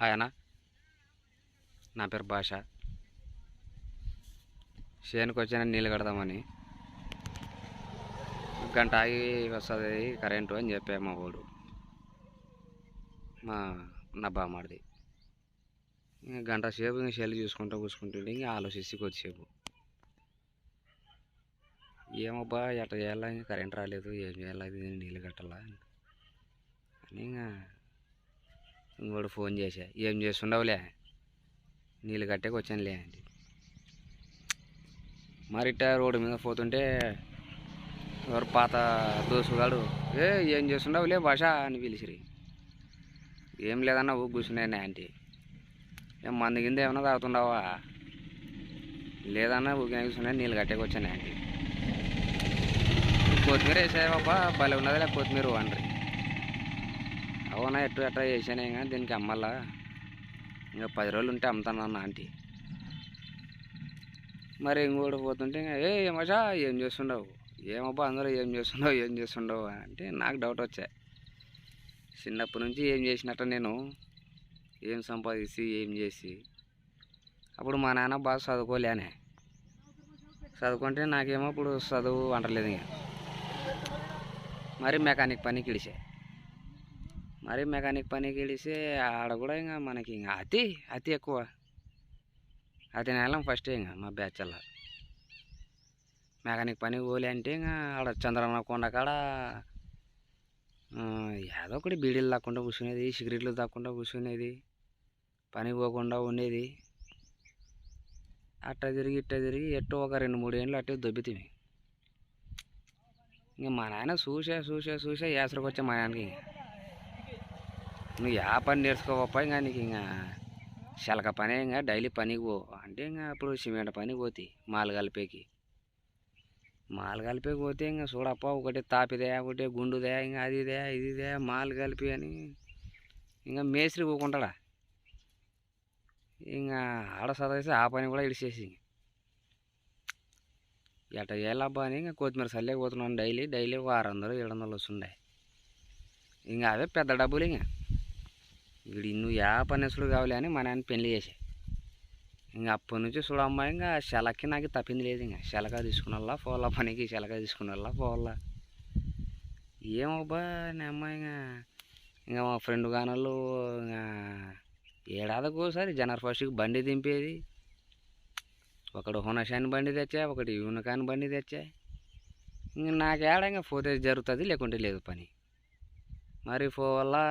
Hi అన్న, నా పేరు భాష. చేనుకు వచ్చిన నీళ్ళు కడదామని గంట ఆగి వస్తుంది కరెంటు అని చెప్పా మా వాడు, నా బామ్మడిది. ఇంకా గంట సేపు ఇంకా సెల్ చూసుకుంటూ కూర్చుంటుండే. ఇంకా ఆలోచించి కొద్దిసేపు ఏమబ్బా ఎట్లా చేయాలా, ఇంకా కరెంట్ రాలేదు, ఏం చేయాలా, ఇది నీళ్ళు కట్టాలా అని. ఇంకా ఇంకోటి ఫోన్ చేశా, ఏం చేస్తుండవులే, నీళ్ళు కట్టేకి వచ్చానులే అండి. మరిట రోడ్డు మీద పోతుంటే ఎవరు పాత దోసుగాడు, ఏం చేస్తుండవులే భాష అని పిలిచిరి. ఏం లేదన్నా ఊ కూర్చున్నాయి ఆంటీ. ఏం మంది కింద ఏమన్నా తాగుతుండవా? లేదన్నా ఊరికే కూర్చున్నాయి, నీళ్ళు కట్టేకి వచ్చాను ఆంటీ. కొత్తిమీర వేసావబ్బా, భలే ఉన్నదిలే కొత్తిమీర అండ్రి. అవునా, ఎట్లా వేసానే, ఇంకా దీనికి అమ్మల్లా ఇంకా 10 రోజులు ఉంటే అమ్ముతానన్న ఆంటీ. మరి ఇంకోటి పోతుంటే ఇంకా మషా ఏం చేస్తుండవు, ఏమబ్బా అందరూ ఏం చేస్తుండవు అంటే నాకు డౌట్ వచ్చా. చిన్నప్పటి నుంచి ఏం చేసినట్ట నేను, ఏం సంపాదించి ఏం చేసి. అప్పుడు మా నాన్న బాగా చదువుకోలేనే, చదువుకుంటే నాకేమో ఇప్పుడు చదువు అంటలేదు. ఇంకా మరి మెకానిక్ పనికి ఇడిసి ఆడ కూడా ఇంకా మనకి ఇంకా అతి ఎక్కువ. అతి నెలం ఫస్ట్ ఇంకా మా బ్యాచ్ మెకానిక్ పనికి పోలే అంటే ఇంకా ఆడ చంద్రన్న కొండ కాడ ఏదో ఒకటి బీడీలు దాక్కుండా కూర్చునేది, సిగరెట్లు దాక్కుండా కూర్చునేది, పనికి పోకుండా ఉండేది. అట్ట తిరిగి ఎట్టో ఒక 2-3 ఏళ్ళు అట్టే దొబ్బితిమి. ఇంకా మా నాయన చూసే ఏసరికి వచ్చే మా నాన్నకి, నువ్వు ఏ పని నేర్చుకోవప్ప, ఇంకా నీకు ఇంకా శలక పనే, ఇంకా డైలీ పనికి పో అంటే. ఇంకా అప్పుడు సిమెంట్ పనికి పోతే మాలు కలిపేకి పోతే ఇంకా చూడప్ప, ఒకటి తాపిదే, ఒకటి గుండుదే, ఇంకా ఇదిదే మాలు కలిపి అని ఇంకా మేస్త్రి పోకుంటాడా. ఇంకా ఆడ చదివేసి ఆ పని కూడా ఇడిచేసి ఎట్ట చేయాలబ్బా అని ఇంకా కొత్తిమీర చల్లేకపోతున్నాను. డైలీ 600-700 వస్తుండే. ఇంకా అవే పెద్ద డబ్బులు. ఇంకా వీడు నువ్వు ఏ పనేసుడు కావాలి అని మా నాన్న పెళ్లి చేసే. ఇంకా అప్పటి నుంచి చూడమ్మా, ఇంకా శలకి నాకు తప్పింది లేదు. ఇంకా శలక తీసుకున్నల్లా పోవాలా పనికి, శలక తీసుకున్నల్లా పోవాలా. ఏమబ్బా నా అమ్మ, ఇంకా మా ఫ్రెండ్ గానోళ్ళు ఇంకా ఏడాదికి ఒకసారి జనవరి 1కి బండి దింపేది. ఒకడు హునషాని బండి తెచ్చా, ఒకటి యూనికాన్ బండి తెచ్చా. ఇంక నాకేడ ఇంకా పోతే జరుగుతుంది, లేకుంటే లేదు పని. మరి పోవాలా.